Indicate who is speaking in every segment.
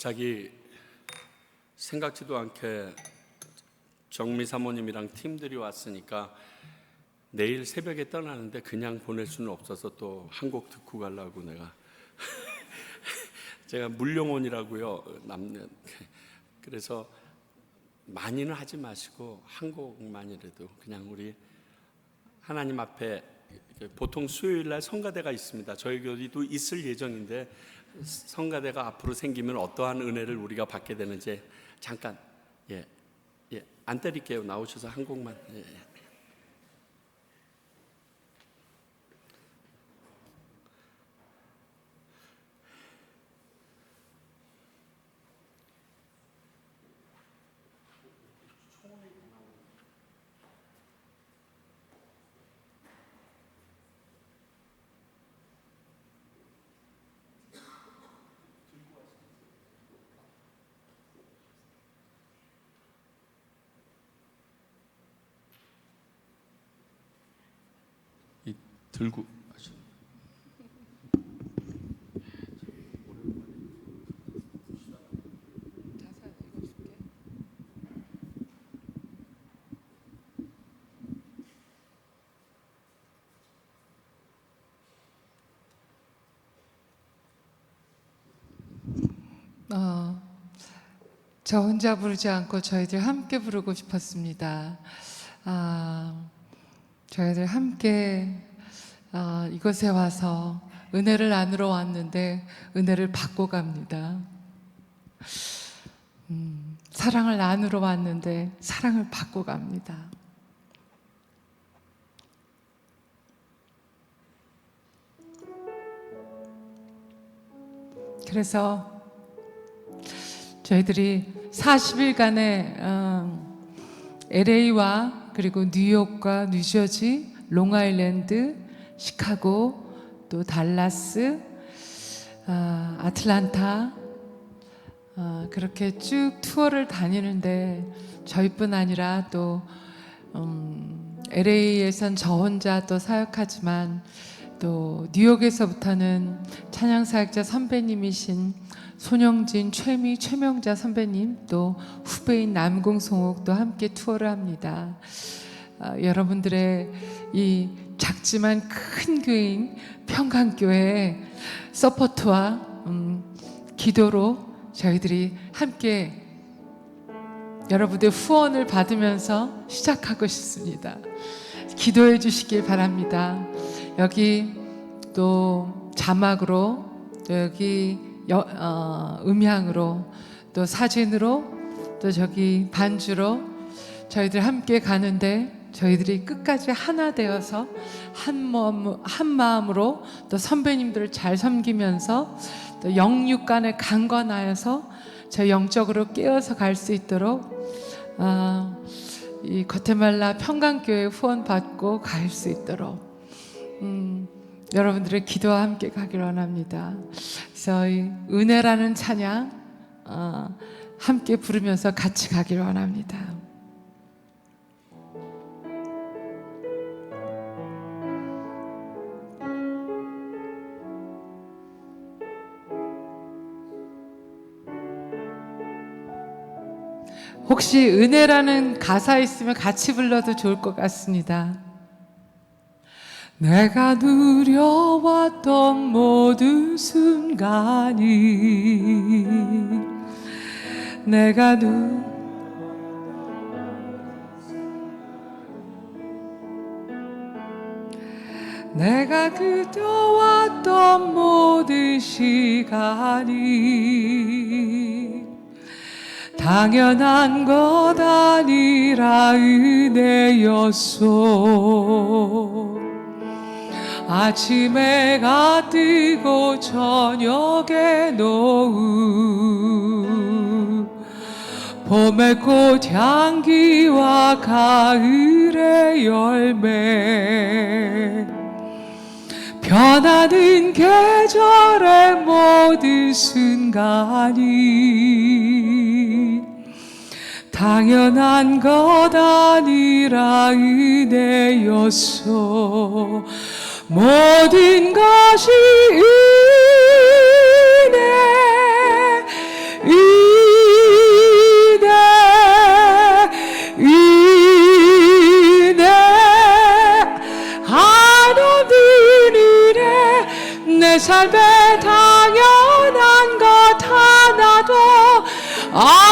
Speaker 1: 갑자기 생각지도 않게 정미 사모님이랑 팀들이 왔으니까 내일 새벽에 떠나는데 그냥 보낼 수는 없어서 또 한 곡 듣고 가려고 내가 제가 물령원이라고요 남는. 그래서 많이는 하지 마시고 한 곡만이라도 그냥 우리 하나님 앞에, 보통 수요일날 성가대가 있습니다. 저희 교회도 있을 예정인데 성가대가 앞으로 생기면 어떠한 은혜를 우리가 받게 되는지 잠깐 안 때릴게요. 나오셔서 한 곡만. 들고
Speaker 2: 저 혼자 부르지 않고 저희들 함께 부르고 싶었습니다. 저희들 함께 이곳에 와서 은혜를 나누러 왔는데 은혜를 받고 갑니다. 사랑을 나누러 왔는데 사랑을 받고 갑니다. 그래서 저희들이 40일간의 LA와 그리고 뉴욕과 뉴저지, 롱아일랜드, 시카고, 또 달라스, 아틀란타, 그렇게 쭉 투어를 다니는데 저희뿐 아니라 또 LA에선 저 혼자 또 사역하지만 또 뉴욕에서부터는 찬양사역자 선배님이신 손영진, 최명자 선배님, 또 후배인 남궁송옥도 함께 투어를 합니다. 여러분들의 이 작지만 큰 교회인 평강교회의 서포트와 기도로 저희들이 함께 여러분들의 후원을 받으면서 시작하고 싶습니다. 기도해 주시길 바랍니다. 여기 또 자막으로, 또 여기 음향으로, 또 사진으로, 또 저기 반주로 저희들 함께 가는데 저희들이 끝까지 하나 되어서 한 마음으로 또 선배님들을 잘 섬기면서 또 영육 간에 강건하여서 저 영적으로 깨어서 갈 수 있도록 이 과테말라 평강교회 후원 받고 갈 수 있도록 여러분들의 기도와 함께 가기를 원합니다. 그래서 이 은혜라는 찬양 함께 부르면서 같이 가기를 원합니다. 혹시 은혜라는 가사 있으면 같이 불러도 좋을 것 같습니다. 내가 누려왔던 모든 순간이 내가 그려왔던 모든 시간이 당연한 것 아니라 은혜였소. 아침에 해가 뜨고 저녁에 노을, 봄의 꽃향기와 가을의 열매, 변하는 계절의 모든 순간이 당연한 것 아니라 은혜였소. 모든 것이 은혜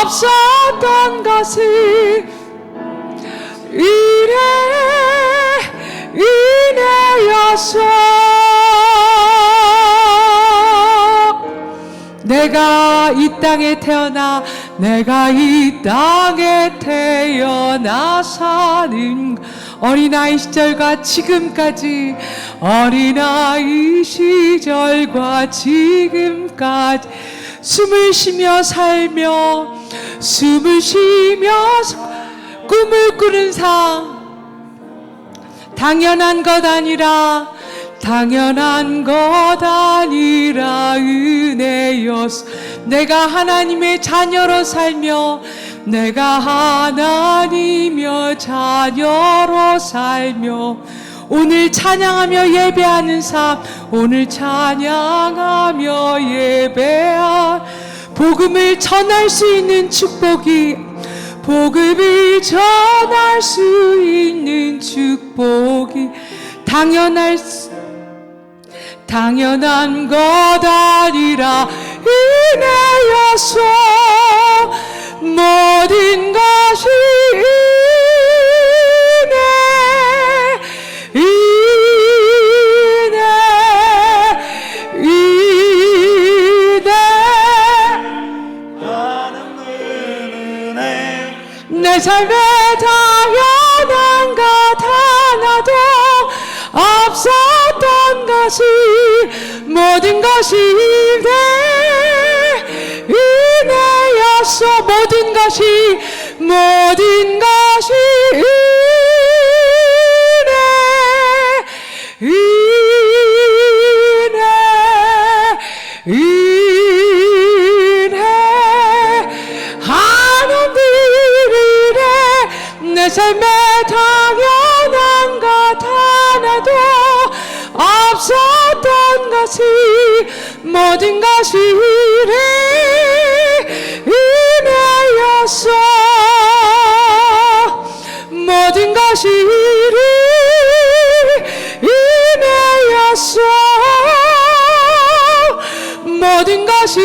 Speaker 2: 없었던 것이 은혜였어. 내가 이 땅에 태어나 사는 어린아이 시절과 지금까지 숨을 쉬며 살며 꿈을 꾸는 삶, 당연한 것 아니라 은혜였어. 내가 하나님의 자녀로 살며 오늘 찬양하며 예배하는 삶, 복음을 전할 수 있는 축복이 당연한 것 아니라 은혜였어. 모든 것이 내 삶에 당연한 것 하나도 없었던 것이 모든 것이 은혜였어. 모든 것이 내 삶에 당연한 것 하나도 없었던 것이 모든 것이 은혜였어. 모든 것이 은혜였어. 모든 것이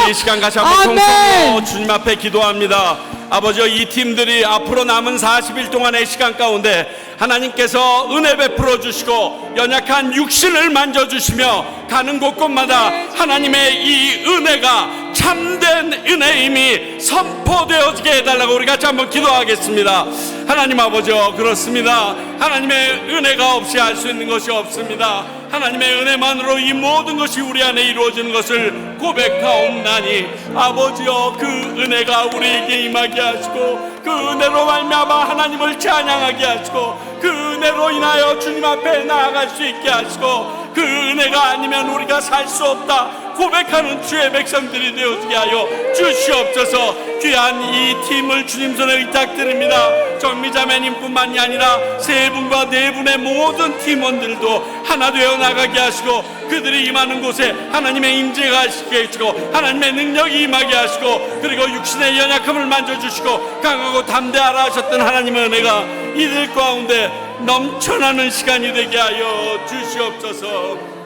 Speaker 1: 이 시간 같이 한번 통성으로 주님 앞에 기도합니다. 아버지, 이 팀들이 앞으로 남은 40일 동안의 시간 가운데 하나님께서 은혜 베풀어 주시고 연약한 육신을 만져주시며 가는 곳곳마다 하나님의 이 은혜가 참된 은혜임이 선포되어지게 해달라고 우리 같이 한번 기도하겠습니다. 하나님 아버지, 그렇습니다. 하나님의 은혜가 없이 할 수 있는 것이 없습니다. 하나님의 은혜만으로 이 모든 것이 우리 안에 이루어지는 것을 고백하옵나니 아버지여, 그 은혜가 우리에게 임하게 하시고 그 은혜로 말미암아 하나님을 찬양하게 하시고 그 은혜로 인하여 주님 앞에 나아갈 수 있게 하시고 그 은혜가 아니면 우리가 살 수 없다 고백하는 주의 백성들이 되어지게 하여 주시옵소서. 귀한 이 팀을 주님 손에 의탁드립니다. 정미자매님뿐만이 아니라 세 분과 네 분의 모든 팀원들도 하나 되어 나가게 하시고 그들이 임하는 곳에 하나님의 임재가 하시게 해주시고 하나님의 능력이 임하게 하시고 그리고 육신의 연약함을 만져주시고 강하고 담대하라 하셨던 하나님의 은혜가 이들 가운데 넘쳐나는 시간이 되게 하여 주시옵소서.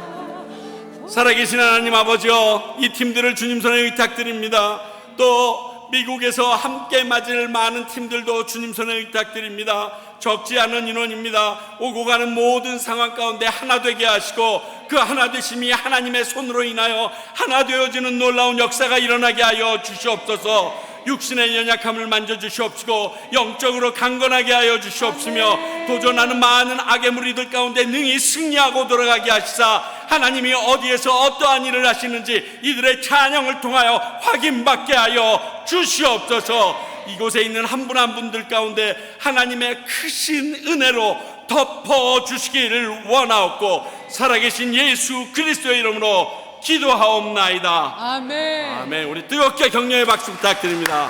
Speaker 1: 살아계신 하나님 아버지여, 이 팀들을 주님 손에 의탁드립니다. 또 미국에서 함께 맞을 많은 팀들도 주님 손에 의탁드립니다. 적지 않은 인원입니다. 오고 가는 모든 상황 가운데 하나 되게 하시고 그 하나 되심이 하나님의 손으로 인하여 하나 되어지는 놀라운 역사가 일어나게 하여 주시옵소서. 육신의 연약함을 만져주시옵시고 영적으로 강건하게 하여 주시옵시며 도전하는 많은 악의 무리들 가운데 능히 승리하고 돌아가게 하시사 하나님이 어디에서 어떠한 일을 하시는지 이들의 찬양을 통하여 확인받게 하여 주시옵소서. 이곳에 있는 한 분 한 분들 가운데 하나님의 크신 은혜로 덮어주시기를 원하옵고 살아계신 예수 그리스도의 이름으로 기도하옵나이다.
Speaker 2: 아멘.
Speaker 1: 아멘. 우리 뜨겁게 격려의 박수 부탁드립니다.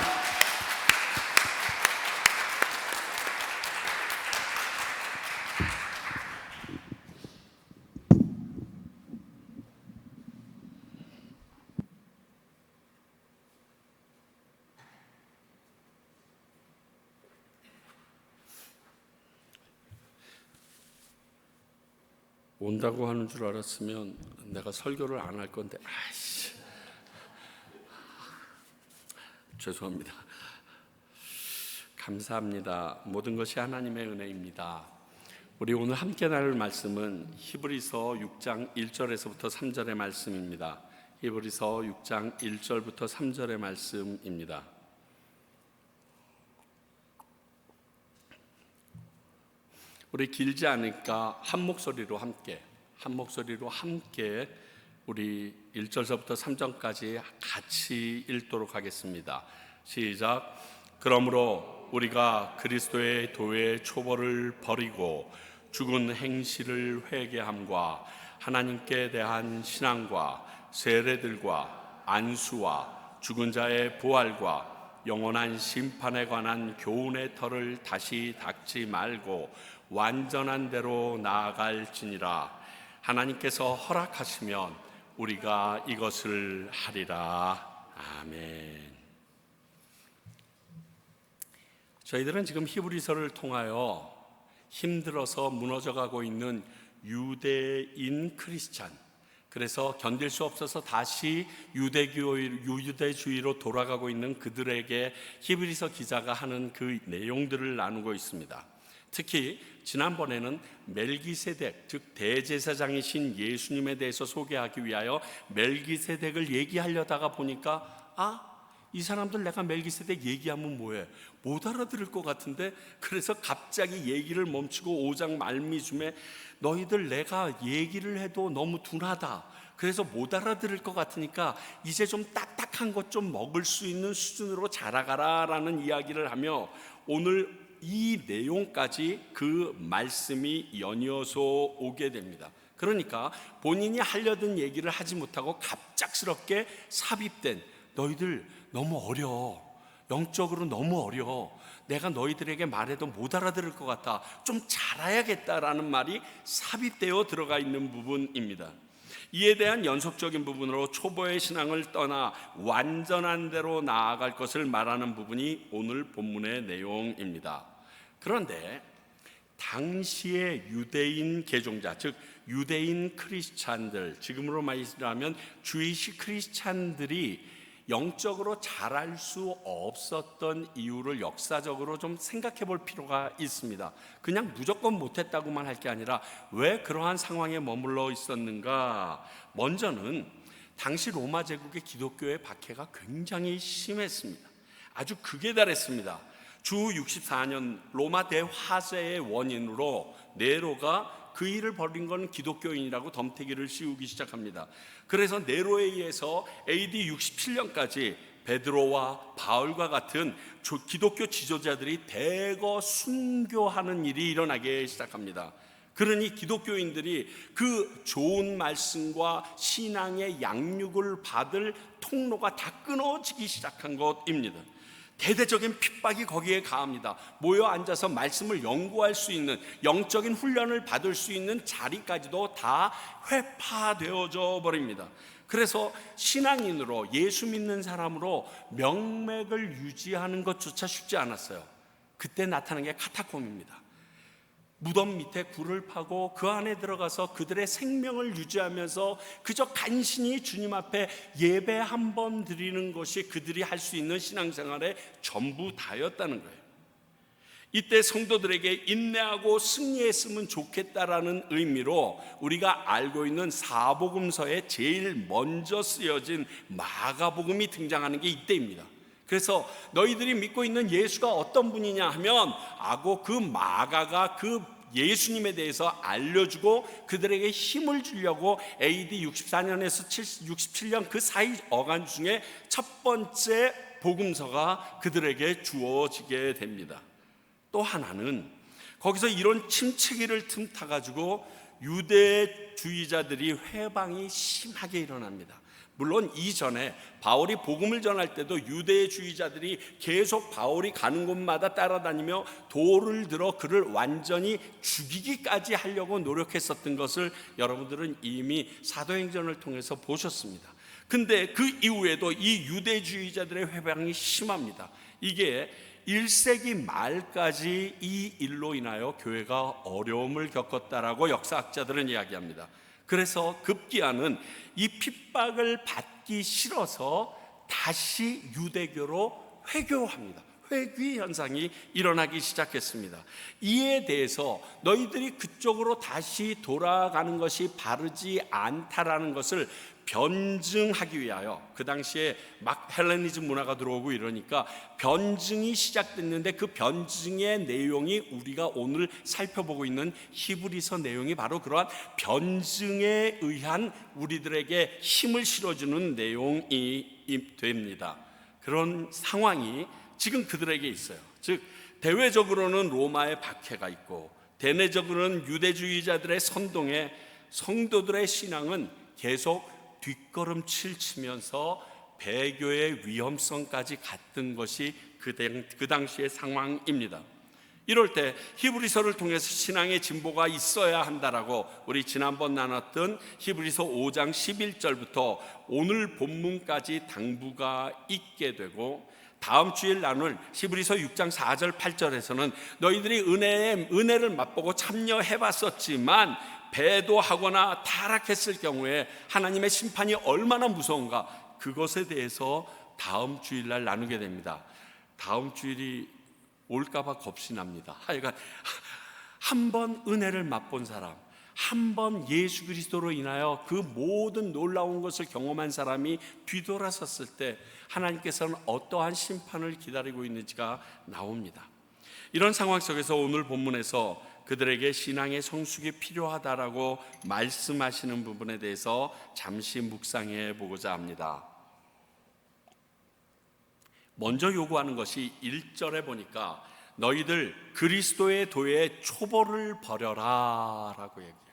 Speaker 1: 온다고 하는 줄 알았으면 내가 설교를 안 할 건데, 죄송합니다. 감사합니다. 모든 것이 하나님의 은혜입니다. 우리 오늘 함께 나눌 말씀은 히브리서 6장 1절에서부터 3절의 말씀입니다. 히브리서 6장 1절부터 3절의 말씀입니다. 우리 길지 않으니까 한 목소리로 함께 우리 1절서부터 3절까지 같이 읽도록 하겠습니다. 시작. 그러므로 우리가 그리스도의 도의 초벌을 버리고 죽은 행실을 회개함과 하나님께 대한 신앙과 세례들과 안수와 죽은 자의 부활과 영원한 심판에 관한 교훈의 털을 다시 닦지 말고 완전한 대로 나아갈지니라. 하나님께서 허락하시면 우리가 이것을 하리라. 아멘. 저희들은 지금 히브리서를 통하여 힘들어서 무너져가고 있는 유대인 크리스찬, 그래서 견딜 수 없어서 다시 유대주의로 돌아가고 있는 그들에게 히브리서 기자가 하는 그 내용들을 나누고 있습니다. 특히 지난번에는 멜기세덱, 즉 대제사장이신 예수님에 대해서 소개하기 위하여 멜기세덱을 얘기하려다가 보니까 이 사람들 내가 멜기세덱 얘기하면 뭐해? 못 알아들을 것 같은데, 그래서 갑자기 얘기를 멈추고 5장 말미쯤에 너희들 내가 얘기를 해도 너무 둔하다, 그래서 못 알아들을 것 같으니까 이제 좀 딱딱한 것 좀 먹을 수 있는 수준으로 자라가라 라는 이야기를 하며 오늘 이 내용까지 그 말씀이 연이어서 오게 됩니다. 그러니까 본인이 하려던 얘기를 하지 못하고 갑작스럽게 삽입된, 너희들 너무 어려, 영적으로 너무 어려, 내가 너희들에게 말해도 못 알아들을 것 같아, 좀 자라야겠다라는 말이 삽입되어 들어가 있는 부분입니다. 이에 대한 연속적인 부분으로 초보의 신앙을 떠나 완전한 대로 나아갈 것을 말하는 부분이 오늘 본문의 내용입니다. 그런데 당시의 유대인 개종자, 즉 유대인 크리스찬들, 지금으로 말하면 주이시 크리스찬들이 영적으로 자랄 수 없었던 이유를 역사적으로 좀 생각해 볼 필요가 있습니다. 그냥 무조건 못했다고만 할 게 아니라 왜 그러한 상황에 머물러 있었는가. 먼저는 당시 로마 제국의 기독교의 박해가 굉장히 심했습니다. 아주 극에 달했습니다. 주 64년 로마 대화재의 원인으로 네로가 그 일을 벌인 건 기독교인이라고 덤태기를 씌우기 시작합니다. 그래서 네로에 의해서 AD 67년까지 베드로와 바울과 같은 기독교 지도자들이 대거 순교하는 일이 일어나기 시작합니다. 그러니 기독교인들이 그 좋은 말씀과 신앙의 양육을 받을 통로가 다 끊어지기 시작한 것입니다. 대대적인 핍박이 거기에 가합니다. 모여 앉아서 말씀을 연구할 수 있는, 영적인 훈련을 받을 수 있는 자리까지도 다 회파되어져 버립니다. 그래서 신앙인으로, 예수 믿는 사람으로 명맥을 유지하는 것조차 쉽지 않았어요. 그때 나타난 게 카타콤입니다. 무덤 밑에 굴을 파고 그 안에 들어가서 그들의 생명을 유지하면서 그저 간신히 주님 앞에 예배 한 번 드리는 것이 그들이 할 수 있는 신앙생활의 전부 다였다는 거예요. 이때 성도들에게 인내하고 승리했으면 좋겠다라는 의미로 우리가 알고 있는 사복음서에 제일 먼저 쓰여진 마가복음이 등장하는 게 이때입니다. 그래서 너희들이 믿고 있는 예수가 어떤 분이냐 하면 하고 그 마가가 그 예수님에 대해서 알려주고 그들에게 힘을 주려고 AD 64년에서 67년 그 사이 어간 중에 첫 번째 복음서가 그들에게 주어지게 됩니다. 또 하나는 거기서 이런 침체기를 틈타가지고 유대주의자들이 회방이 심하게 일어납니다. 물론 이전에 바울이 복음을 전할 때도 유대주의자들이 계속 바울이 가는 곳마다 따라다니며 돌을 들어 그를 완전히 죽이기까지 하려고 노력했었던 것을 여러분들은 이미 사도행전을 통해서 보셨습니다. 근데 그 이후에도 이 유대주의자들의 회방이 심합니다. 이게 1세기 말까지 이 일로 인하여 교회가 어려움을 겪었다라고 역사학자들은 이야기합니다. 그래서 급기야는 이 핍박을 받기 싫어서 다시 유대교로 회교합니다. 회귀 현상이 일어나기 시작했습니다. 이에 대해서 너희들이 그쪽으로 다시 돌아가는 것이 바르지 않다라는 것을 변증하기 위하여, 그 당시에 막 헬레니즘 문화가 들어오고 이러니까 변증이 시작됐는데, 그 변증의 내용이 우리가 오늘 살펴보고 있는 히브리서 내용이 바로 그러한 변증에 의한 우리들에게 힘을 실어주는 내용이 됩니다. 그런 상황이 지금 그들에게 있어요. 즉, 대외적으로는 로마의 박해가 있고, 대내적으로는 유대주의자들의 선동에 성도들의 신앙은 계속 뒷걸음질 치면서 배교의 위험성까지 갔던 것이 그 당시의 상황입니다. 이럴 때 히브리서를 통해서 신앙의 진보가 있어야 한다라고 우리 지난번 나눴던 히브리서 5장 11절부터 오늘 본문까지 당부가 있게 되고, 다음 주일 나눌 히브리서 6장 4절 8절에서는 너희들이 은혜를 맛보고 참여해봤었지만 배도하거나 타락했을 경우에 하나님의 심판이 얼마나 무서운가, 그것에 대해서 다음 주일날 나누게 됩니다. 다음 주일이 올까봐 겁이 납니다. 하여간 한 번 은혜를 맛본 사람, 한 번 예수 그리스도로 인하여 그 모든 놀라운 것을 경험한 사람이 뒤돌아섰을 때 하나님께서는 어떠한 심판을 기다리고 있는지가 나옵니다. 이런 상황 속에서 오늘 본문에서 그들에게 신앙의 성숙이 필요하다라고 말씀하시는 부분에 대해서 잠시 묵상해 보고자 합니다. 먼저 요구하는 것이 1절에 보니까 너희들 그리스도의 도의 초보를 버려라 라고 얘기해요.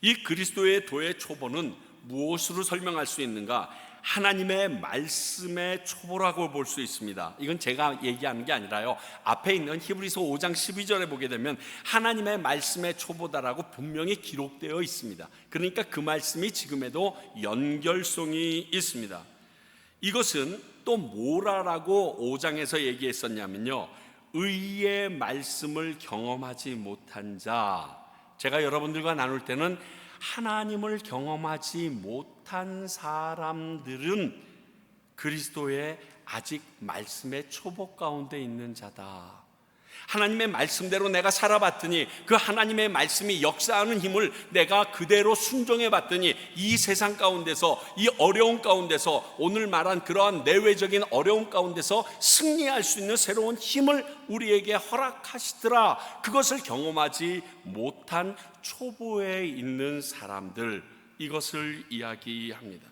Speaker 1: 이 그리스도의 도의 초보는 무엇으로 설명할 수 있는가? 하나님의 말씀의 초보라고 볼 수 있습니다. 이건 제가 얘기하는 게 아니라요, 앞에 있는 히브리서 5장 12절에 보게 되면 하나님의 말씀의 초보다라고 분명히 기록되어 있습니다. 그러니까 그 말씀이 지금에도 연결성이 있습니다. 이것은 또 뭐라고 5장에서 얘기했었냐면요, 의의 말씀을 경험하지 못한 자. 제가 여러분들과 나눌 때는 하나님을 경험하지 못한 사람들은 그리스도의 아직 말씀의 초보 가운데 있는 자다. 하나님의 말씀대로 내가 살아봤더니, 그 하나님의 말씀이 역사하는 힘을 내가 그대로 순종해 봤더니, 이 세상 가운데서, 이 어려운 가운데서, 오늘 말한 그러한 내외적인 어려움 가운데서 승리할 수 있는 새로운 힘을 우리에게 허락하시더라. 그것을 경험하지 못한 초보에 있는 사람들, 이것을 이야기합니다.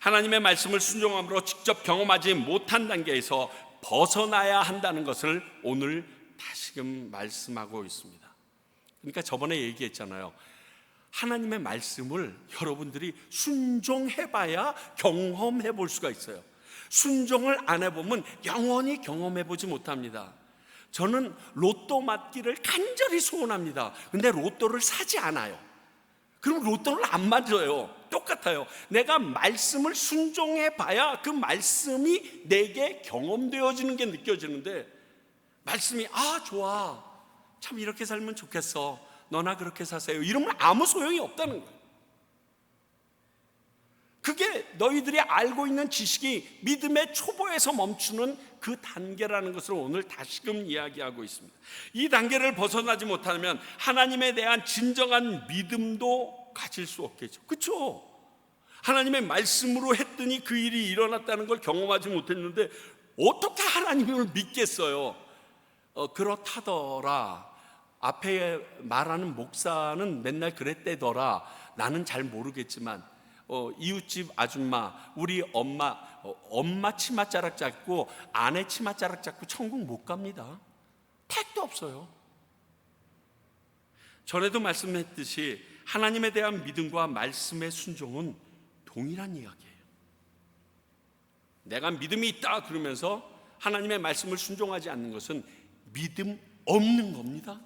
Speaker 1: 하나님의 말씀을 순종함으로 직접 경험하지 못한 단계에서 벗어나야 한다는 것을 오늘 다시금 말씀하고 있습니다. 그러니까 저번에 얘기했잖아요. 하나님의 말씀을 여러분들이 순종해봐야 경험해 볼 수가 있어요. 순종을 안 해보면 영원히 경험해 보지 못합니다. 저는 로또 맞기를 간절히 소원합니다. 근데 로또를 사지 않아요. 그럼 로또를 안 맞아요. 똑같아요. 내가 말씀을 순종해봐야 그 말씀이 내게 경험되어지는 게 느껴지는데, 말씀이 좋아, 참 이렇게 살면 좋겠어, 너나 그렇게 사세요, 이러면 아무 소용이 없다는 거예요. 그게 너희들이 알고 있는 지식이 믿음의 초보에서 멈추는 그 단계라는 것을 오늘 다시금 이야기하고 있습니다. 이 단계를 벗어나지 못하면 하나님에 대한 진정한 믿음도 가질 수 없겠죠. 그렇죠? 하나님의 말씀으로 했더니 그 일이 일어났다는 걸 경험하지 못했는데 어떻게 하나님을 믿겠어요? 그렇다더라, 앞에 말하는 목사는 맨날 그랬대더라, 나는 잘 모르겠지만 이웃집 아줌마, 우리 엄마 치맛자락 잡고 아내 치맛자락 잡고 천국 못 갑니다. 택도 없어요. 전에도 말씀했듯이 하나님에 대한 믿음과 말씀의 순종은 동일한 이야기예요. 내가 믿음이 있다 그러면서 하나님의 말씀을 순종하지 않는 것은 믿음 없는 겁니다.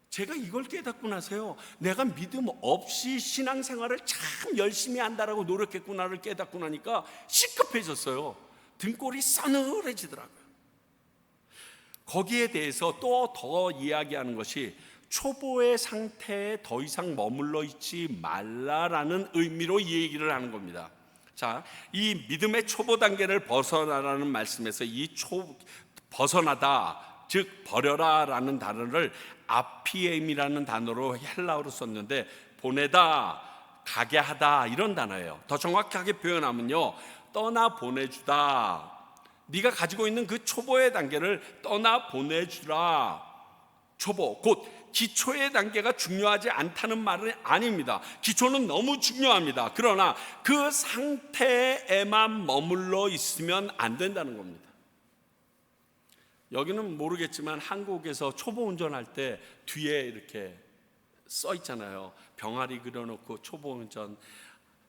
Speaker 1: 제가 이걸 깨닫고 나서요, 내가 믿음 없이 신앙생활을 참 열심히 한다라고 노력했구나를 깨닫고 나니까 시급해졌어요. 등골이 서늘해지더라고요. 거기에 대해서 또 더 이야기하는 것이 초보의 상태에 더 이상 머물러 있지 말라라는 의미로 이 얘기를 하는 겁니다. 자, 이 믿음의 초보 단계를 벗어나라는 말씀에서 이 벗어나다, 즉 버려라라는 단어를 아피엠이라는 단어로 헬라어로 썼는데 보내다, 가게 하다 이런 단어예요. 더 정확하게 표현하면요, 떠나 보내주다. 네가 가지고 있는 그 초보의 단계를 떠나 보내주라. 초보, 곧 기초의 단계가 중요하지 않다는 말은 아닙니다. 기초는 너무 중요합니다. 그러나 그 상태에만 머물러 있으면 안 된다는 겁니다. 여기는 모르겠지만 한국에서 초보 운전할 때 뒤에 이렇게 써 있잖아요. 병아리 그려놓고 초보 운전,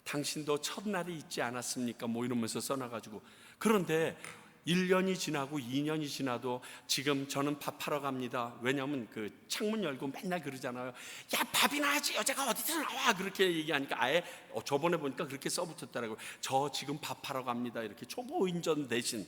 Speaker 1: 당신도 첫날이 있지 않았습니까? 뭐 이러면서 써놔가지고. 그런데 1년이 지나고 2년이 지나도 지금 저는 밥하러 갑니다. 왜냐하면 그 창문 열고 맨날 그러잖아요. 야, 밥이나 하지, 여자가 어디서 나와, 그렇게 얘기하니까 아예 저번에 보니까 그렇게 써붙였더라고요. 저 지금 밥하러 갑니다, 이렇게 초보 운전 대신.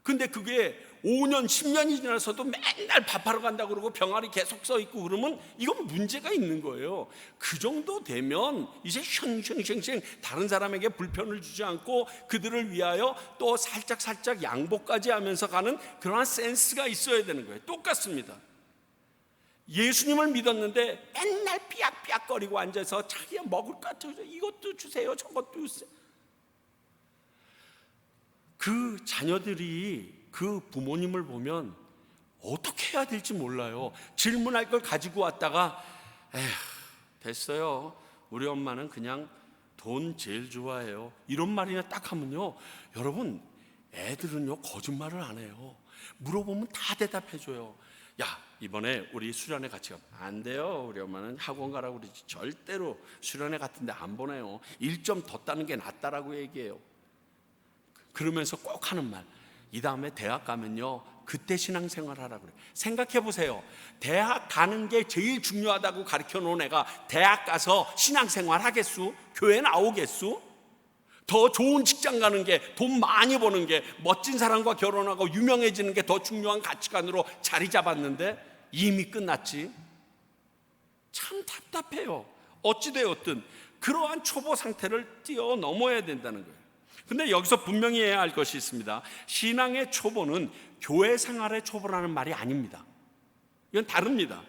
Speaker 1: 근데 그게 5년 10년이 지나서도 맨날 밥하러 간다고 그러고 병아리 계속 써 있고 그러면 이건 문제가 있는 거예요. 그 정도 되면 이제 쉥쉥쉥쉥 다른 사람에게 불편을 주지 않고 그들을 위하여 또 살짝 양보까지 하면서 가는 그러한 센스가 있어야 되는 거예요. 똑같습니다. 예수님을 믿었는데 맨날 삐약삐약거리고 앉아서 자기가 먹을 것 같아요. 이것도 주세요, 저것도 주세요. 그 자녀들이 그 부모님을 보면 어떻게 해야 될지 몰라요. 질문할 걸 가지고 왔다가 에휴, 됐어요, 우리 엄마는 그냥 돈 제일 좋아해요, 이런 말이나 딱 하면요, 여러분, 애들은요 거짓말을 안 해요. 물어보면 다 대답해줘요. 야, 이번에 우리 수련회 같이 가면 안 돼요, 우리 엄마는 학원 가라고 그러지 절대로 수련회 같은데 안 보내요. 1점 더 따는 게 낫다라고 얘기해요. 그러면서 꼭 하는 말, 이 다음에 대학 가면요 그때 신앙생활 하라고 그래요. 생각해 보세요. 대학 가는 게 제일 중요하다고 가르쳐 놓은 애가 대학 가서 신앙생활 하겠수? 교회 나오겠수? 더 좋은 직장 가는 게, 돈 많이 버는 게, 멋진 사람과 결혼하고 유명해지는 게 더 중요한 가치관으로 자리 잡았는데 이미 끝났지. 참 답답해요. 어찌되었든 그러한 초보 상태를 뛰어넘어야 된다는 거예요. 근데 여기서 분명히 해야 할 것이 있습니다. 신앙의 초보는 교회 생활의 초보라는 말이 아닙니다. 이건 다릅니다.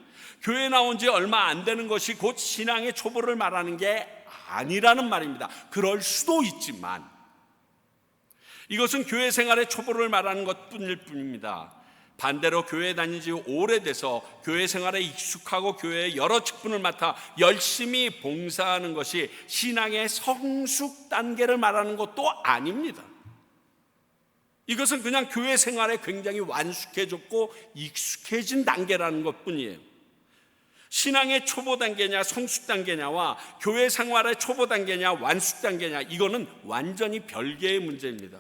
Speaker 1: 교회 나온 지 얼마 안 되는 것이 곧 신앙의 초보를 말하는 게 아니라는 말입니다. 그럴 수도 있지만 이것은 교회 생활의 초보를 말하는 것뿐일 뿐입니다. 반대로 교회 다닌 지 오래돼서 교회 생활에 익숙하고 교회의 여러 직분을 맡아 열심히 봉사하는 것이 신앙의 성숙 단계를 말하는 것도 아닙니다. 이것은 그냥 교회 생활에 굉장히 완숙해졌고 익숙해진 단계라는 것뿐이에요. 신앙의 초보 단계냐 성숙 단계냐와 교회 생활의 초보 단계냐 완숙 단계냐, 이거는 완전히 별개의 문제입니다.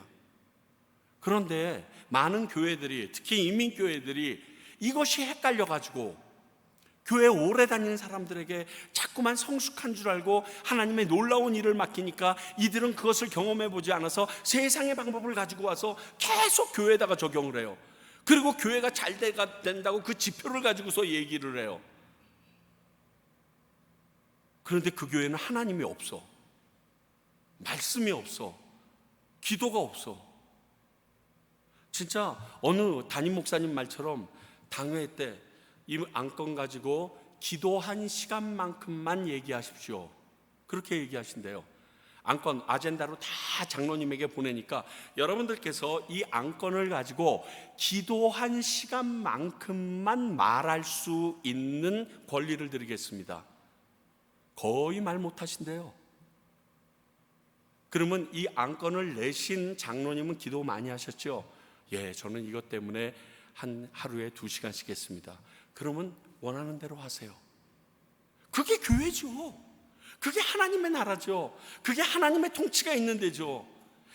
Speaker 1: 그런데 많은 교회들이, 특히 이민교회들이 이것이 헷갈려가지고 교회 오래 다니는 사람들에게 자꾸만 성숙한 줄 알고 하나님의 놀라운 일을 맡기니까 이들은 그것을 경험해보지 않아서 세상의 방법을 가지고 와서 계속 교회에다가 적용을 해요. 그리고 교회가 잘 된다고 그 지표를 가지고서 얘기를 해요. 그런데 그 교회는 하나님이 없어, 말씀이 없어, 기도가 없어. 진짜 어느 담임 목사님 말처럼 당회 때 이 안건 가지고 기도한 시간만큼만 얘기하십시오, 그렇게 얘기하신대요. 안건 아젠다로 다 장로님에게 보내니까 여러분들께서 이 안건을 가지고 기도한 시간만큼만 말할 수 있는 권리를 드리겠습니다. 거의 말 못하신대요. 그러면 이 안건을 내신 장로님은 기도 많이 하셨죠? 예, 저는 이것 때문에 한 하루에 2시간씩 했습니다. 그러면 원하는 대로 하세요. 그게 교회죠. 그게 하나님의 나라죠. 그게 하나님의 통치가 있는 데죠.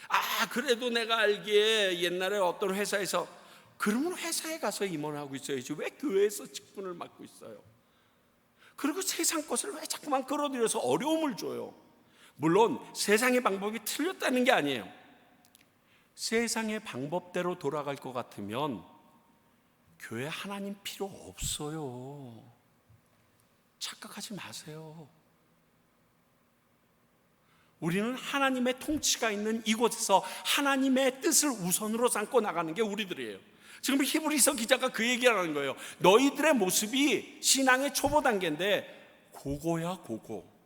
Speaker 1: 아, 그래도 내가 알기에 옛날에 어떤 회사에서, 그러면 회사에 가서 임원하고 있어야지 왜 교회에서 직분을 맡고 있어요? 그리고 세상 것을 왜 자꾸만 끌어들여서 어려움을 줘요? 물론 세상의 방법이 틀렸다는 게 아니에요. 세상의 방법대로 돌아갈 것 같으면 교회 하나님 필요 없어요. 착각하지 마세요. 우리는 하나님의 통치가 있는 이곳에서 하나님의 뜻을 우선으로 삼고 나가는 게 우리들이에요. 지금 히브리서 기자가 그 얘기를 하는 거예요. 너희들의 모습이 신앙의 초보 단계인데 고고야 고고.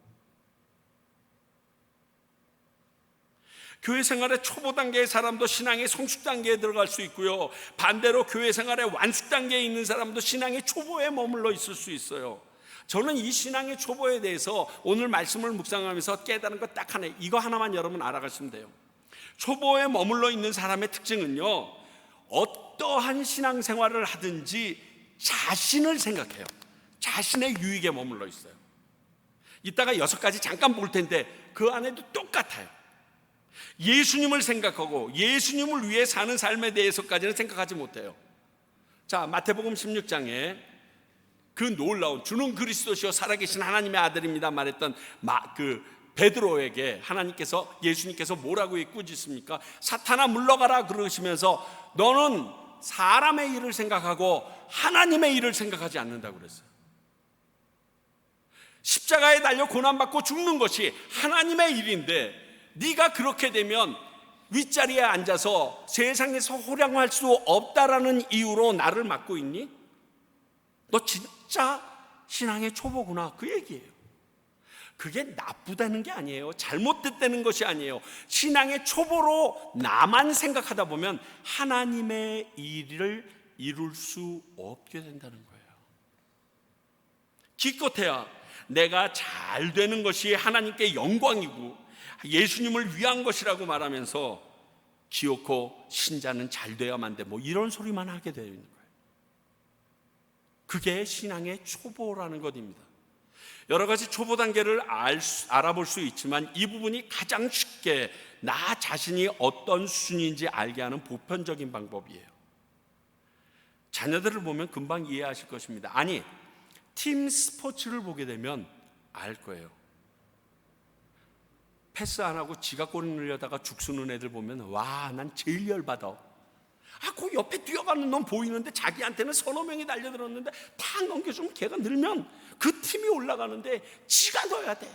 Speaker 1: 교회 생활의 초보 단계의 사람도 신앙의 성숙 단계에 들어갈 수 있고요, 반대로 교회 생활의 완숙 단계에 있는 사람도 신앙의 초보에 머물러 있을 수 있어요. 저는 이 신앙의 초보에 대해서 오늘 말씀을 묵상하면서 깨달은 것 딱 하나, 이거 하나만 여러분 알아가시면 돼요. 초보에 머물러 있는 사람의 특징은요, 어떠한 신앙생활을 하든지 자신을 생각해요. 자신의 유익에 머물러 있어요. 이따가 6가지 잠깐 볼 텐데 그 안에도 똑같아요. 예수님을 생각하고 예수님을 위해 사는 삶에 대해서까지는 생각하지 못해요. 자, 마태복음 16장에 그 놀라운 주는 그리스도시요 살아계신 하나님의 아들입니다 말했던 베드로에게 예수님께서 뭐라고 꾸짖습니까? 사탄아 물러가라 그러시면서 너는 사람의 일을 생각하고 하나님의 일을 생각하지 않는다고 그랬어요. 십자가에 달려 고난받고 죽는 것이 하나님의 일인데 네가 그렇게 되면 윗자리에 앉아서 세상에서 호령할 수 없다라는 이유로 나를 막고 있니? 너 진짜 신앙의 초보구나, 그 얘기예요. 그게 나쁘다는 게 아니에요. 잘못됐다는 것이 아니에요. 신앙의 초보로 나만 생각하다 보면 하나님의 일을 이룰 수 없게 된다는 거예요. 기껏해야 내가 잘 되는 것이 하나님께 영광이고 예수님을 위한 것이라고 말하면서 기어코 신자는 잘 돼야만 돼, 이런 소리만 하게 되는 거예요. 그게 신앙의 초보라는 것입니다. 여러 가지 초보 단계를 알아볼 수 있지만 이 부분이 가장 쉽게 나 자신이 어떤 수준인지 알게 하는 보편적인 방법이에요. 자녀들을 보면 금방 이해하실 것입니다. 아니, 팀 스포츠를 보게 되면 알 거예요. 패스 안 하고 지가 골 넣으려다가 죽쓰는 애들 보면 와, 난 제일 열받아. 그 옆에 뛰어가는 놈 보이는데 자기한테는 서너 명이 달려들었는데 탁 넘겨주면 걔가 늘면 그 팀이 올라가는데 지가 넣어야 돼.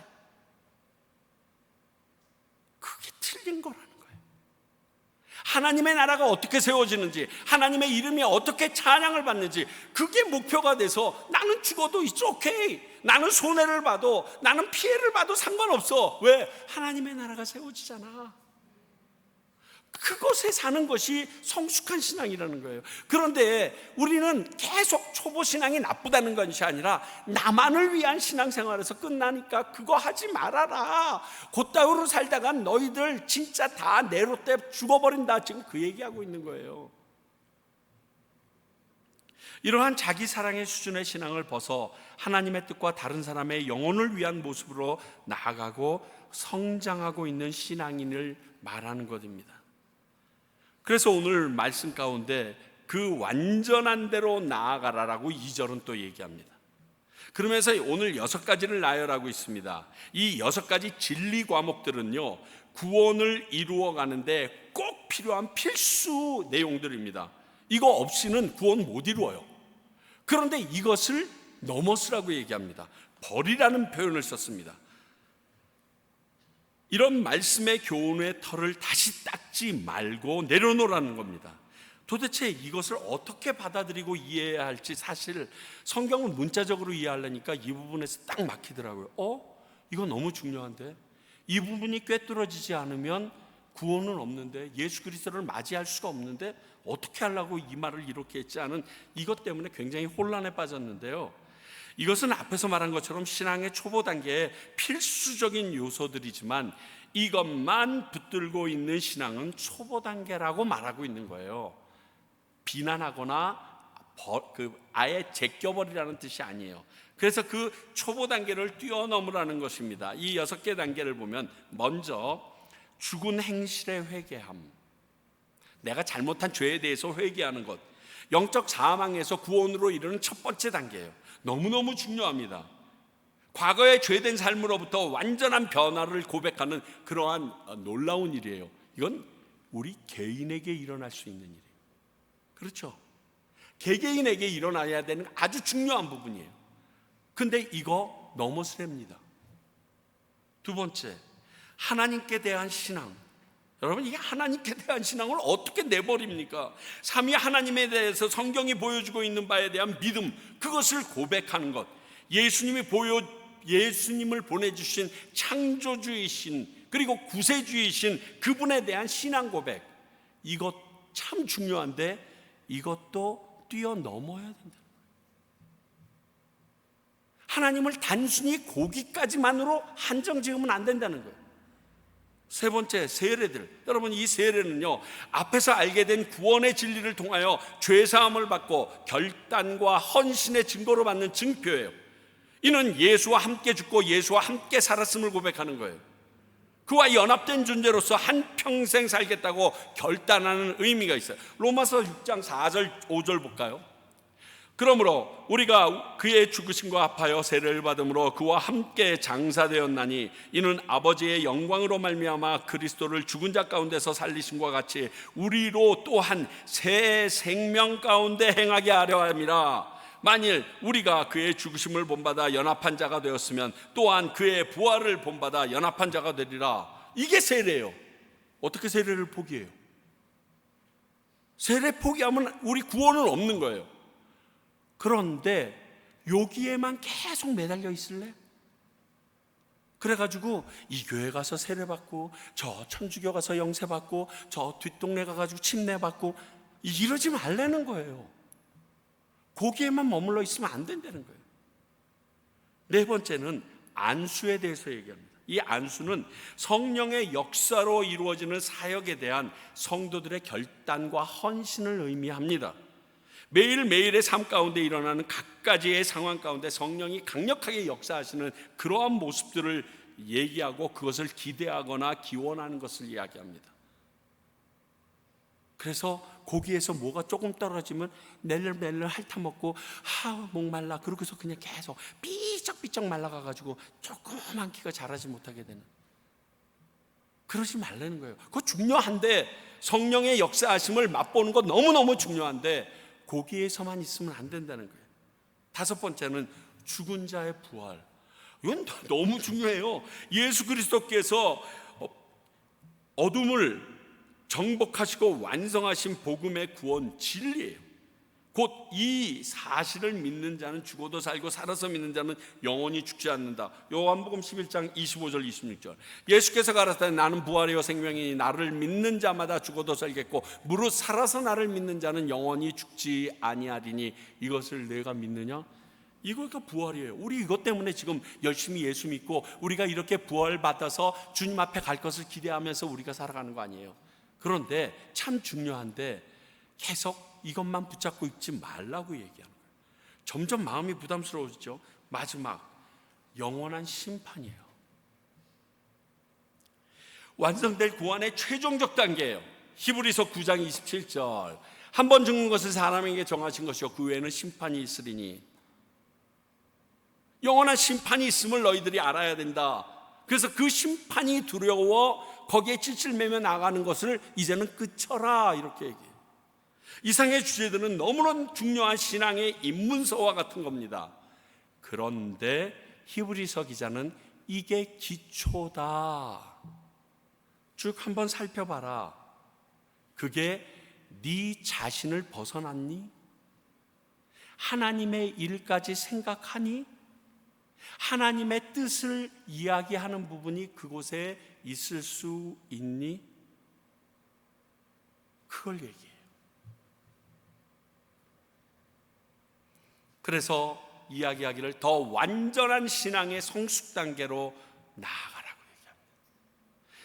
Speaker 1: 그게 틀린 거라는 거예요. 하나님의 나라가 어떻게 세워지는지, 하나님의 이름이 어떻게 찬양을 받는지, 그게 목표가 돼서 나는 죽어도 it's okay, 나는 손해를 봐도, 나는 피해를 봐도 상관없어. 왜? 하나님의 나라가 세워지잖아. 그것에 사는 것이 성숙한 신앙이라는 거예요. 그런데 우리는 계속 초보 신앙이 나쁘다는 것이 아니라 나만을 위한 신앙생활에서 끝나니까 그거 하지 말아라, 그따위로 살다가 너희들 진짜 다 내로 때 죽어버린다, 지금 그 얘기하고 있는 거예요. 이러한 자기 사랑의 수준의 신앙을 벗어 하나님의 뜻과 다른 사람의 영혼을 위한 모습으로 나아가고 성장하고 있는 신앙인을 말하는 것입니다. 그래서 오늘 말씀 가운데 그 완전한 대로 나아가라라고 2절은 또 얘기합니다. 그러면서 오늘 6가지를 나열하고 있습니다. 이 6가지 진리 과목들은요, 구원을 이루어가는데 꼭 필요한 필수 내용들입니다. 이거 없이는 구원 못 이루어요. 그런데 이것을 넘어서라고 얘기합니다. 버리라는 표현을 썼습니다. 이런 말씀의 교훈의 털을 다시 닦지 말고 내려놓으라는 겁니다. 도대체 이것을 어떻게 받아들이고 이해해야 할지 사실 성경을 문자적으로 이해하려니까 이 부분에서 딱 막히더라고요. 이거 너무 중요한데, 이 부분이 꿰뚫어지지 않으면 구원은 없는데, 예수 그리스도를 맞이할 수가 없는데 어떻게 하려고 이 말을 이렇게 했지 하는 이것 때문에 굉장히 혼란에 빠졌는데요, 이것은 앞에서 말한 것처럼 신앙의 초보 단계의 필수적인 요소들이지만 이것만 붙들고 있는 신앙은 초보 단계라고 말하고 있는 거예요. 비난하거나 아예 제껴버리라는 뜻이 아니에요. 그래서 그 초보 단계를 뛰어넘으라는 것입니다. 이 6개 단계를 보면, 먼저 죽은 행실의 회개함, 내가 잘못한 죄에 대해서 회개하는 것, 영적 사망에서 구원으로 이르는 첫 번째 단계예요. 너무너무 중요합니다. 과거의 죄된 삶으로부터 완전한 변화를 고백하는 그러한 놀라운 일이에요. 이건 우리 개인에게 일어날 수 있는 일이에요. 그렇죠? 개개인에게 일어나야 되는 아주 중요한 부분이에요. 근데 이거 넘어서랍니다. 두 번째, 하나님께 대한 신앙. 여러분, 이게 하나님께 대한 신앙을 어떻게 내버립니까? 삼위 하나님에 대해서 성경이 보여주고 있는 바에 대한 믿음, 그것을 고백하는 것. 예수님을 보내주신 창조주이신, 그리고 구세주이신 그분에 대한 신앙 고백. 이것 참 중요한데 이것도 뛰어넘어야 된다. 하나님을 단순히 거기까지만으로 한정 지으면 안 된다는 거예요. 세 번째, 세례들. 여러분, 이 세례는요, 앞에서 알게 된 구원의 진리를 통하여 죄사함을 받고 결단과 헌신의 증거로 받는 증표예요. 이는 예수와 함께 죽고 예수와 함께 살았음을 고백하는 거예요. 그와 연합된 존재로서 한평생 살겠다고 결단하는 의미가 있어요. 로마서 6장 4절 5절 볼까요? 그러므로 우리가 그의 죽으심과 합하여 세례를 받음으로 그와 함께 장사되었나니 이는 아버지의 영광으로 말미암아 그리스도를 죽은 자 가운데서 살리심과 같이 우리로 또한 새 생명 가운데 행하게 하려 함이라. 만일 우리가 그의 죽으심을 본받아 연합한 자가 되었으면 또한 그의 부활을 본받아 연합한 자가 되리라. 이게 세례예요. 어떻게 세례를 포기해요? 세례 포기하면 우리 구원은 없는 거예요. 그런데 여기에만 계속 매달려 있을래? 그래가지고 이 교회 가서 세례 받고 저 천주교 가서 영세 받고 저 뒷동네 가가지고 침례 받고 이러지 말라는 거예요. 거기에만 머물러 있으면 안 된다는 거예요. 네 번째는 안수에 대해서 얘기합니다. 이 안수는 성령의 역사로 이루어지는 사역에 대한 성도들의 결단과 헌신을 의미합니다. 매일매일의 삶 가운데 일어나는 각가지의 상황 가운데 성령이 강력하게 역사하시는 그러한 모습들을 얘기하고 그것을 기대하거나 기원하는 것을 이야기합니다. 그래서 거기에서 뭐가 조금 떨어지면 낼름낼름 핥아먹고 목말라 그러고서 그냥 계속 삐쩍삐쩍 말라가가지고 조그만 키가 자라지 못하게 되는, 그러지 말라는 거예요. 그거 중요한데, 성령의 역사하심을 맛보는 거 너무너무 중요한데 거기에서만 있으면 안 된다는 거예요. 다섯 번째는 죽은 자의 부활. 이건 너무 중요해요. 예수 그리스도께서 어둠을 정복하시고 완성하신 복음의 구원 진리예요. 곧 이 사실을 믿는 자는 죽어도 살고 살아서 믿는 자는 영원히 죽지 않는다. 요한복음 11장 25절 26절. 예수께서 가라사대 나는 부활이요 생명이니 나를 믿는 자마다 죽어도 살겠고 무릇 살아서 나를 믿는 자는 영원히 죽지 아니하리니 이것을 내가 믿느냐? 이거가 부활이에요. 우리 이것 때문에 지금 열심히 예수 믿고 우리가 이렇게 부활 받아서 주님 앞에 갈 것을 기대하면서 우리가 살아가는 거 아니에요. 그런데 참 중요한데 계속 이것만 붙잡고 있지 말라고 얘기하는 거예요. 점점 마음이 부담스러워지죠. 마지막 영원한 심판이에요. 완성될 구원의 최종적 단계예요. 히브리서 9장 27절. 한 번 죽는 것을 사람에게 정하신 것이요 그 외에는 심판이 있으리니. 영원한 심판이 있음을 너희들이 알아야 된다. 그래서 그 심판이 두려워 거기에 찔찔매며 나가는 것을 이제는 그쳐라, 이렇게 얘기해요. 이상의 주제들은 너무나 중요한 신앙의 입문서와 같은 겁니다. 그런데 히브리서 기자는 이게 기초다, 쭉 한번 살펴봐라. 그게 네 자신을 벗어났니? 하나님의 일까지 생각하니? 하나님의 뜻을 이야기하는 부분이 그곳에 있을 수 있니? 그걸 얘기해요. 그래서 이야기하기를 더 완전한 신앙의 성숙 단계로 나아가라고 얘기합니다.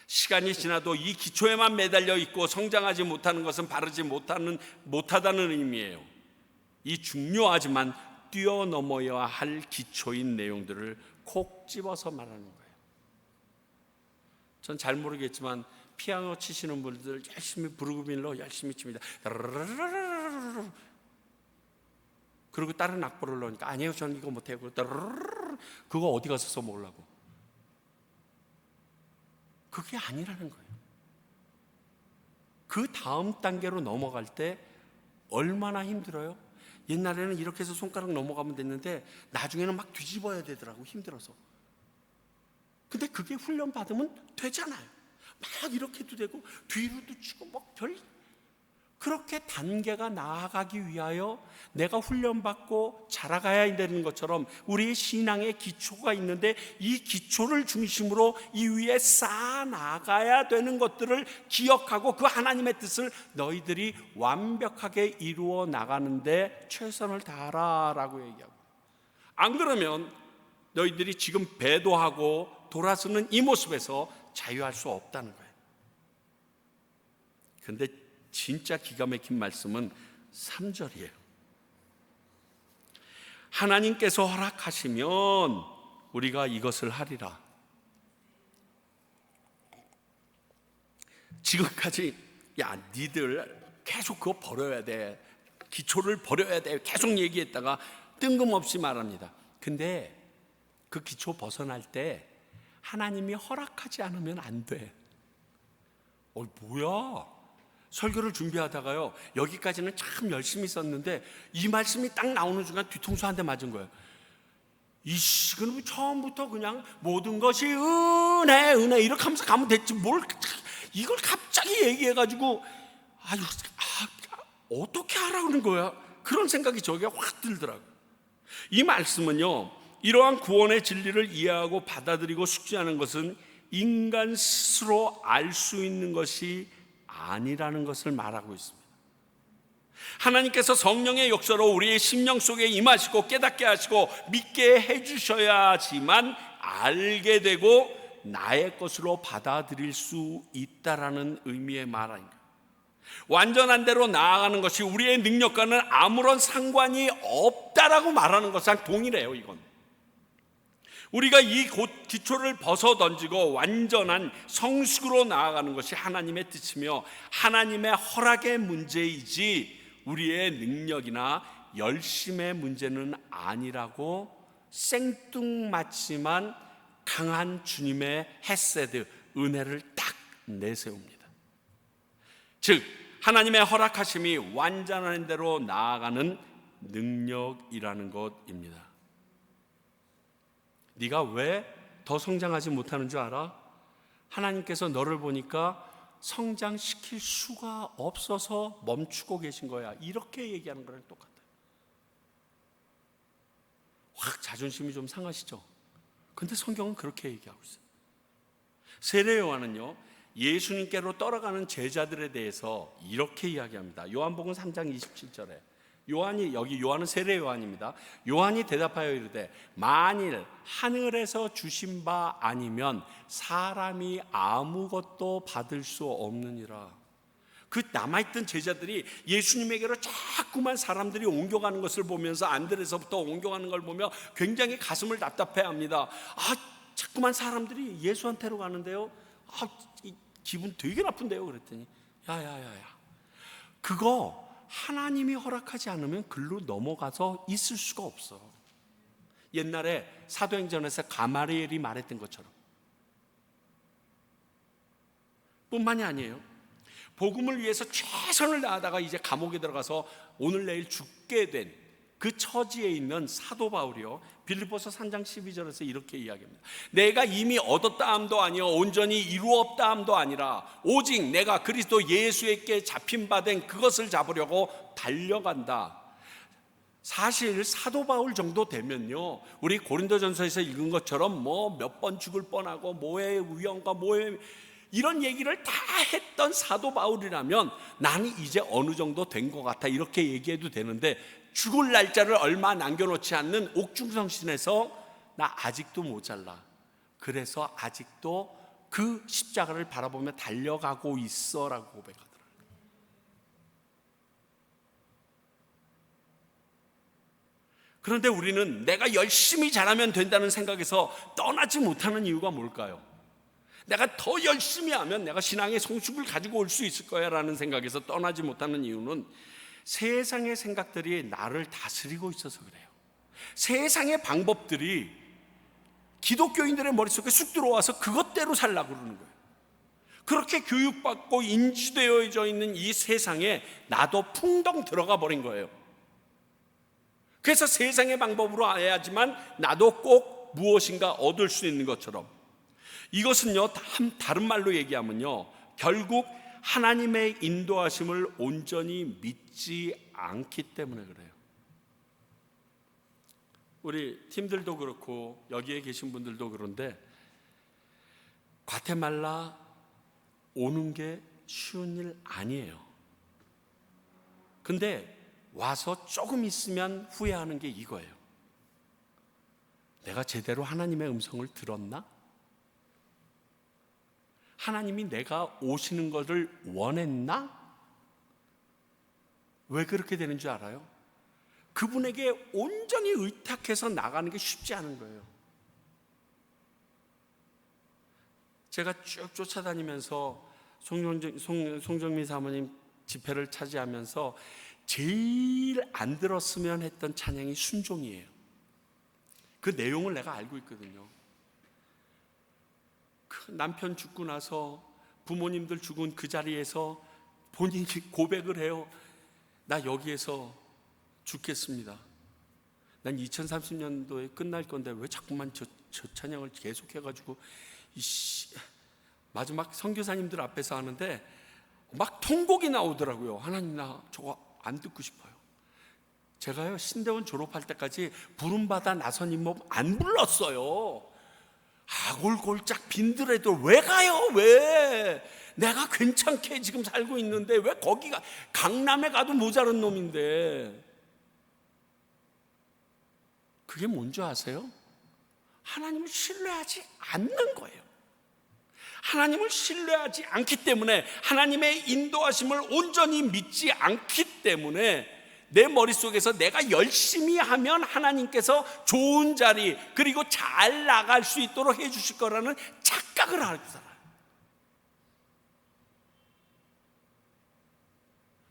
Speaker 1: 시간이 지나도 이 기초에만 매달려 있고 성장하지 못하는 것은 바르지 못하다는 의미예요. 이 중요하지만 뛰어넘어야 할 기초인 내용들을 콕 집어서 말하는 거예요. 전 잘 모르겠지만 피아노 치시는 분들 열심히 브루그빌로 열심히 칩니다. 그리고 다른 악보를 넣으니까 아니에요, 저는 이거 못해요. 그거 어디 가서 써먹으려고. 그게 아니라는 거예요. 그 다음 단계로 넘어갈 때 얼마나 힘들어요? 옛날에는 이렇게 해서 손가락 넘어가면 됐는데 나중에는 막 뒤집어야 되더라고, 힘들어서. 근데 그게 훈련 받으면 되잖아요. 막 이렇게도 되고 뒤로도 치고 막 그렇게 단계가 나아가기 위하여 내가 훈련받고 자라가야 되는 것처럼 우리의 신앙의 기초가 있는데 이 기초를 중심으로 이 위에 쌓아 나가야 되는 것들을 기억하고 그 하나님의 뜻을 너희들이 완벽하게 이루어 나가는데 최선을 다하라라고 얘기하고, 안 그러면 너희들이 지금 배도하고 돌아서는 이 모습에서 자유할 수 없다는 거예요. 그런데 진짜 기가 막힌 말씀은 3절이에요. 하나님께서 허락하시면 우리가 이것을 하리라. 지금까지 야 니들 계속 그거 버려야 돼, 기초를 버려야 돼 계속 얘기했다가 뜬금없이 말합니다. 근데 그 기초 벗어날 때 하나님이 허락하지 않으면 안 돼. 뭐야, 설교를 준비하다가요 여기까지는 참 열심히 썼는데 이 말씀이 딱 나오는 순간 뒤통수 한 대 맞은 거예요. 그럼 처음부터 그냥 모든 것이 은혜 이렇게 하면서 가면 됐지 뭘 이걸 갑자기 얘기해가지고 어떻게 하라는 거야, 그런 생각이 저게 확 들더라고요. 이 말씀은요, 이러한 구원의 진리를 이해하고 받아들이고 숙지하는 것은 인간 스스로 알 수 있는 것이 아니라는 것을 말하고 있습니다. 하나님께서 성령의 역사로 우리의 심령 속에 임하시고 깨닫게 하시고 믿게 해주셔야지만 알게 되고 나의 것으로 받아들일 수 있다라는 의미의 말 아닌가. 완전한 대로 나아가는 것이 우리의 능력과는 아무런 상관이 없다라고 말하는 것랑 동일해요. 이건 우리가 이 기초를 벗어 던지고 완전한 성숙으로 나아가는 것이 하나님의 뜻이며 하나님의 허락의 문제이지 우리의 능력이나 열심의 문제는 아니라고 생뚱맞지만 강한 주님의 헤세드, 은혜를 딱 내세웁니다. 즉 하나님의 허락하심이 완전한 대로 나아가는 능력이라는 것입니다. 네가 왜 더 성장하지 못하는 줄 알아? 하나님께서 너를 보니까 성장시킬 수가 없어서 멈추고 계신 거야. 이렇게 얘기하는 거랑 똑같아요. 확 자존심이 좀 상하시죠? 근데 성경은 그렇게 얘기하고 있어요. 세례 요한은요, 예수님께로 떠나가는 제자들에 대해서 이렇게 이야기합니다. 요한복음 3장 27절에 요한은 세례 요한입니다. 요한이 대답하여 이르되 만일 하늘에서 주신 바 아니면 사람이 아무것도 받을 수 없느니라. 그 남아있던 제자들이 예수님에게로 자꾸만 사람들이 옮겨가는 것을 보면서 안드레서부터 옮겨가는 걸 보며 굉장히 가슴을 답답해합니다. 자꾸만 사람들이 예수한테로 가는데요, 기분 되게 나쁜데요. 그랬더니 야야야야, 그거 하나님이 허락하지 않으면 글로 넘어가서 있을 수가 없어. 옛날에 사도행전에서 가마리엘이 말했던 것처럼. 뿐만이 아니에요. 복음을 위해서 최선을 다하다가 이제 감옥에 들어가서 오늘 내일 죽게 된 그 처지에 있는 사도 바울이요, 빌립보서 3장 12절에서 이렇게 이야기합니다. 내가 이미 얻었다 함도 아니요 온전히 이루었다 함도 아니라 오직 내가 그리스도 예수에게 잡힌 바 된 그것을 잡으려고 달려간다. 사실 사도 바울 정도 되면요, 우리 고린도전서에서 읽은 것처럼 뭐 몇 번 죽을 뻔하고 뭐의 위험과 뭐의 이런 얘기를 다 했던 사도 바울이라면 나는 이제 어느 정도 된 것 같아 이렇게 얘기해도 되는데, 죽을 날짜를 얼마 남겨놓지 않는 옥중성신에서 나 아직도 모자라, 그래서 아직도 그 십자가를 바라보며 달려가고 있어 라고 고백하더라고요. 그런데 우리는 내가 열심히 잘하면 된다는 생각에서 떠나지 못하는 이유가 뭘까요? 내가 더 열심히 하면 내가 신앙의 성숙을 가지고 올 수 있을 거야 라는 생각에서 떠나지 못하는 이유는 세상의 생각들이 나를 다스리고 있어서 그래요. 세상의 방법들이 기독교인들의 머릿속에 쑥 들어와서 그것대로 살라고 그러는 거예요. 그렇게 교육받고 인지되어져 있는 이 세상에 나도 풍덩 들어가 버린 거예요. 그래서 세상의 방법으로 해야지만 나도 꼭 무엇인가 얻을 수 있는 것처럼, 이것은요, 다른 말로 얘기하면요, 결국 하나님의 인도하심을 온전히 믿지 않기 때문에 그래요. 우리 팀들도 그렇고 여기에 계신 분들도 그런데 과테말라 오는 게 쉬운 일 아니에요. 근데 와서 조금 있으면 후회하는 게 이거예요. 내가 제대로 하나님의 음성을 들었나? 하나님이 내가 오시는 것을 원했나? 왜 그렇게 되는 줄 알아요? 그분에게 온전히 의탁해서 나가는 게 쉽지 않은 거예요. 제가 쭉 쫓아다니면서 송정민 사모님 집회를 차지하면서 제일 안 들었으면 했던 찬양이 순종이에요. 그 내용을 내가 알고 있거든요. 그 남편 죽고 나서 부모님들 죽은 그 자리에서 본인이 고백을 해요. 나 여기에서 죽겠습니다. 난 2030년도에 끝날 건데 왜 자꾸만 저 찬양을 계속해가지고 마지막 선교사님들 앞에서 하는데 막 통곡이 나오더라고요. 하나님, 나 저거 안 듣고 싶어요. 제가요, 신대원 졸업할 때까지 부름받아 나선 임목 안 불렀어요. 아골골짝 빈들에도 왜 가요? 왜? 내가 괜찮게 지금 살고 있는데 왜 거기가, 강남에 가도 모자란 놈인데. 그게 뭔지 아세요? 하나님을 신뢰하지 않는 거예요. 하나님을 신뢰하지 않기 때문에, 하나님의 인도하심을 온전히 믿지 않기 때문에 내 머릿속에서 내가 열심히 하면 하나님께서 좋은 자리, 그리고 잘 나갈 수 있도록 해주실 거라는 착각을 하고 살아요.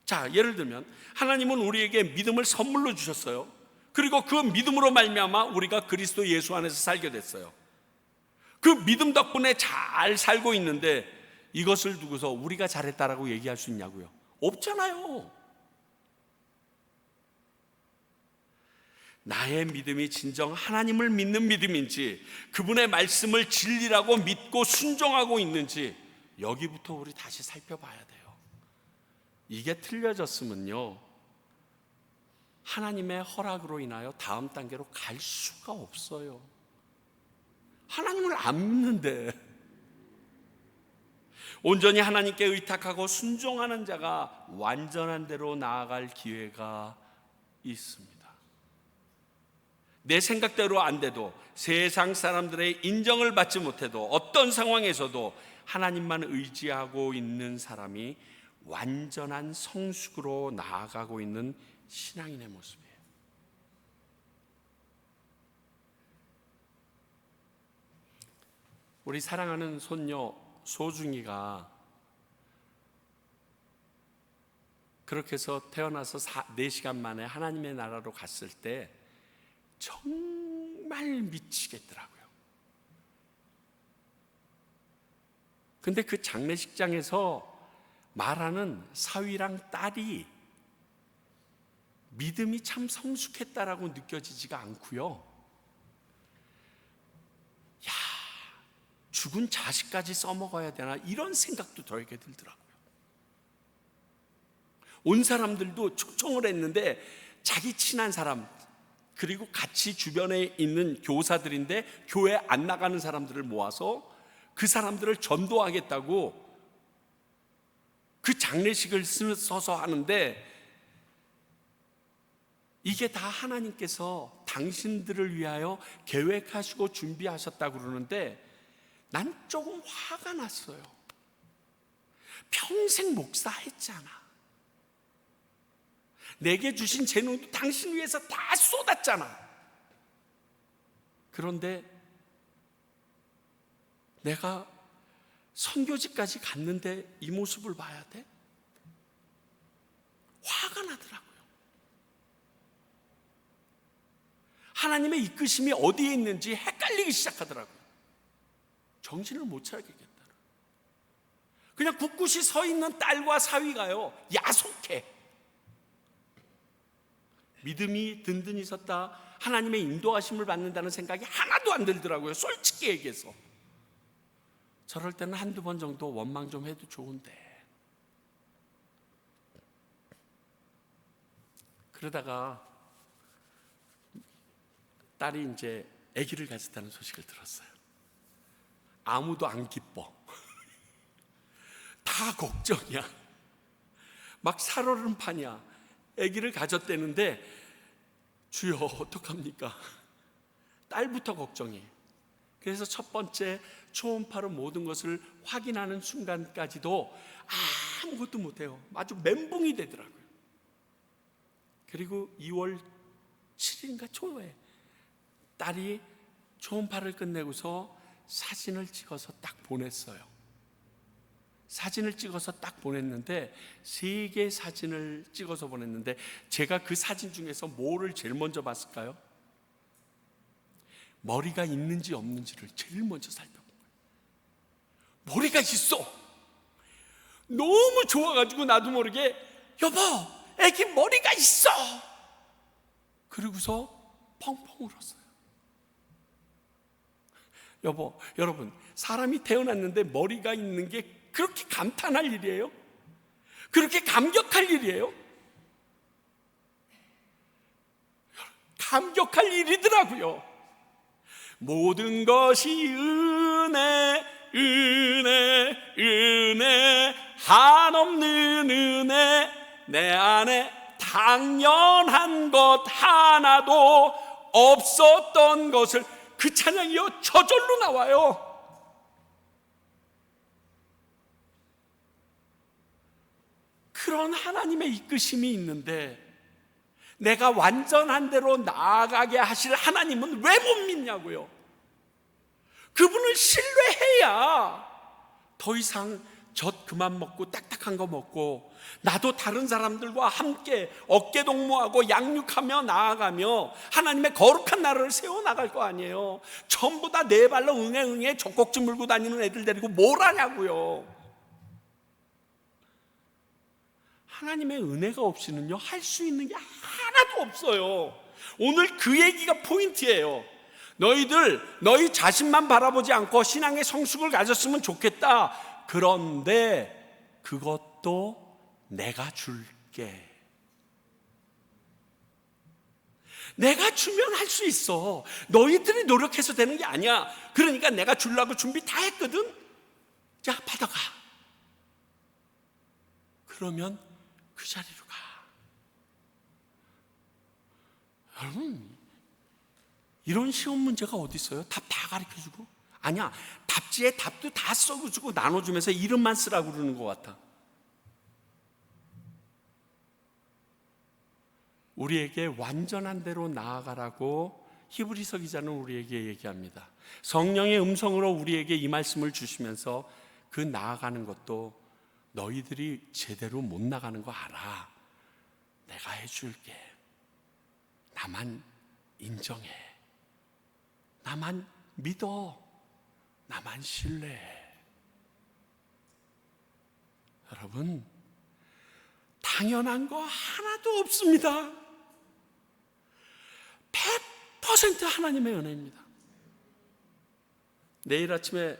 Speaker 1: 자, 예를 들면 하나님은 우리에게 믿음을 선물로 주셨어요. 그리고 그 믿음으로 말미암아 우리가 그리스도 예수 안에서 살게 됐어요. 그 믿음 덕분에 잘 살고 있는데 이것을 두고서 우리가 잘했다라고 얘기할 수 있냐고요? 없잖아요. 나의 믿음이 진정 하나님을 믿는 믿음인지, 그분의 말씀을 진리라고 믿고 순종하고 있는지, 여기부터 우리 다시 살펴봐야 돼요. 이게 틀려졌으면요, 하나님의 허락으로 인하여 다음 단계로 갈 수가 없어요. 하나님을 안 믿는데. 온전히 하나님께 의탁하고 순종하는 자가 완전한 대로 나아갈 기회가 있습니다. 내 생각대로 안 돼도, 세상 사람들의 인정을 받지 못해도, 어떤 상황에서도 하나님만 의지하고 있는 사람이 완전한 성숙으로 나아가고 있는 신앙인의 모습이에요. 우리 사랑하는 손녀 소중이가 그렇게 해서 태어나서 4시간 만에 하나님의 나라로 갔을 때 정말 미치겠더라고요. 근데 그 장례식장에서 말하는 사위랑 딸이 믿음이 참 성숙했다라고 느껴지지가 않고요. 야, 죽은 자식까지 써먹어야 되나, 이런 생각도 들게 들더라고요. 온 사람들도 초청을 했는데 자기 친한 사람, 그리고 같이 주변에 있는 교사들인데 교회 안 나가는 사람들을 모아서 그 사람들을 전도하겠다고 그 장례식을 써서 하는데, 이게 다 하나님께서 당신들을 위하여 계획하시고 준비하셨다고 그러는데 난 조금 화가 났어요. 평생 목사했잖아. 내게 주신 재능도 당신 위해서 다 쏟았잖아. 그런데 내가 선교지까지 갔는데 이 모습을 봐야 돼? 화가 나더라고요. 하나님의 이끄심이 어디에 있는지 헷갈리기 시작하더라고요. 정신을 못 차리겠다. 그냥 굳굳이 서 있는 딸과 사위가요, 야속해. 믿음이 든든히 섰다, 하나님의 인도하심을 받는다는 생각이 하나도 안 들더라고요. 솔직히 얘기해서. 저럴 때는 한두 번 정도 원망 좀 해도 좋은데. 그러다가 딸이 이제 아기를 가졌다는 소식을 들었어요. 아무도 안 기뻐. 다 걱정이야. 막 살얼음판이야. 아기를 가졌대는데 주여 어떡합니까? 딸부터 걱정해. 그래서 첫 번째 초음파로 모든 것을 확인하는 순간까지도 아무것도 못해요. 아주 멘붕이 되더라고요. 그리고 2월 7일인가 초에 딸이 초음파를 끝내고서 사진을 찍어서 딱 보냈어요. 사진을 찍어서 딱 보냈는데 3개의 사진을 찍어서 보냈는데 제가 그 사진 중에서 뭐를 제일 먼저 봤을까요? 머리가 있는지 없는지를 제일 먼저 살펴본 거예요. 머리가 있어. 너무 좋아가지고 나도 모르게 여보, 애기 머리가 있어. 그러고서 펑펑 울었어요. 여러분, 사람이 태어났는데 머리가 있는 게 그렇게 감탄할 일이에요? 그렇게 감격할 일이에요? 감격할 일이더라고요. 모든 것이 은혜, 은혜, 은혜, 한없는 은혜, 내 안에 당연한 것 하나도 없었던 것을, 그 찬양이요 저절로 나와요. 그런 하나님의 이끄심이 있는데 내가 완전한 대로 나아가게 하실 하나님은 왜 못 믿냐고요. 그분을 신뢰해야 더 이상 젖 그만 먹고 딱딱한 거 먹고 나도 다른 사람들과 함께 어깨동무하고 양육하며 나아가며 하나님의 거룩한 나라를 세워나갈 거 아니에요. 전부 다 네 발로 응애응애 젖꼭지 물고 다니는 애들 데리고 뭘 하냐고요. 하나님의 은혜가 없이는요 할 수 있는 게 하나도 없어요. 오늘 그 얘기가 포인트예요. 너희 자신만 바라보지 않고 신앙의 성숙을 가졌으면 좋겠다. 그런데 그것도 내가 줄게. 내가 주면 할 수 있어. 너희들이 노력해서 되는 게 아니야. 그러니까 내가 주려고 준비 다 했거든. 자, 받아가. 그러면 그 자리로 가. 여러분, 이런 쉬운 문제가 어디 있어요? 답 다 가르쳐주고? 아니야, 답지에 답도 다 써주고 나눠주면서 이름만 쓰라고 그러는 것 같아. 우리에게 완전한 대로 나아가라고 히브리서 기자는 우리에게 얘기합니다. 성령의 음성으로 우리에게 이 말씀을 주시면서 그 나아가는 것도 너희들이 제대로 못 나가는 거 알아. 내가 해줄게. 나만 인정해. 나만 믿어. 나만 신뢰해. 여러분, 당연한 거 하나도 없습니다. 100% 하나님의 은혜입니다. 내일 아침에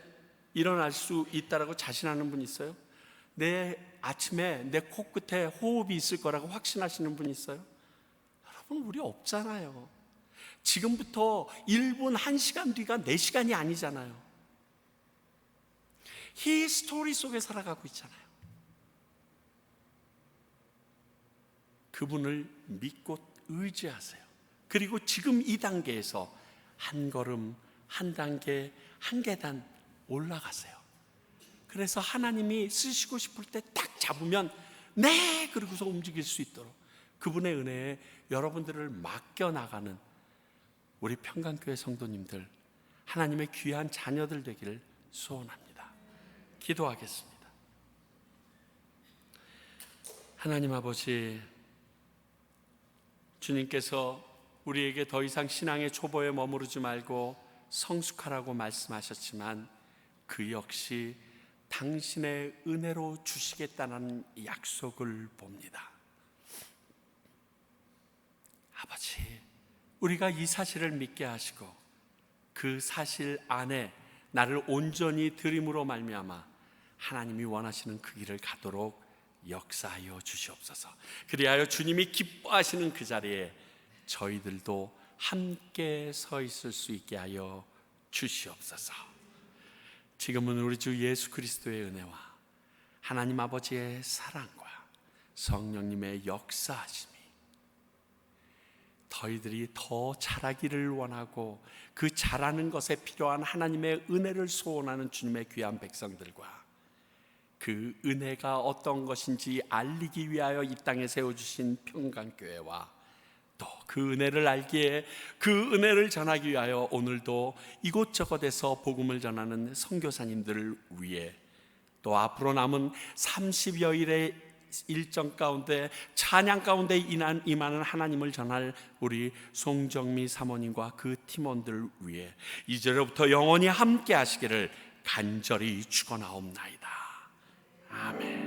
Speaker 1: 일어날 수 있다라고 자신하는 분 있어요? 내일 아침에 내 코끝에 호흡이 있을 거라고 확신하시는 분 있어요? 여러분, 우리 없잖아요. 지금부터 1분, 1시간 뒤가 4시간이 아니잖아요. 히스토리 속에 살아가고 있잖아요. 그분을 믿고 의지하세요. 그리고 지금 이 단계에서 한 걸음, 한 단계, 한 계단 올라가세요. 그래서 하나님이 쓰시고 싶을 때 딱 잡으면 네! 그러고서 움직일 수 있도록 그분의 은혜에 여러분들을 맡겨나가는 우리 평강교회 성도님들, 하나님의 귀한 자녀들 되기를 소원합니다. 기도하겠습니다. 하나님 아버지, 주님께서 우리에게 더 이상 신앙의 초보에 머무르지 말고 성숙하라고 말씀하셨지만 그 역시 당신의 은혜로 주시겠다는 약속을 봅니다. 아버지, 우리가 이 사실을 믿게 하시고 그 사실 안에 나를 온전히 드림으로 말미암아 하나님이 원하시는 그 길을 가도록 역사하여 주시옵소서. 그리하여 주님이 기뻐하시는 그 자리에 저희들도 함께 서 있을 수 있게 하여 주시옵소서. 지금은 우리 주 예수 그리스도의 은혜와 하나님 아버지의 사랑과 성령님의 역사하심이 저희들이 더 자라기를 원하고 그 자라는 것에 필요한 하나님의 은혜를 소원하는 주님의 귀한 백성들과 그 은혜가 어떤 것인지 알리기 위하여 이 땅에 세워주신 평강교회와 또 그 은혜를 알기에 그 은혜를 전하기 위하여 오늘도 이곳저곳에서 복음을 전하는 선교사님들을 위해 또 앞으로 남은 30여일의 일정 가운데 찬양 가운데 임하는 하나님을 전할 우리 송정미 사모님과 그 팀원들 위해 이제로부터 영원히 함께 하시기를 간절히 축원하옵나이다. 아멘.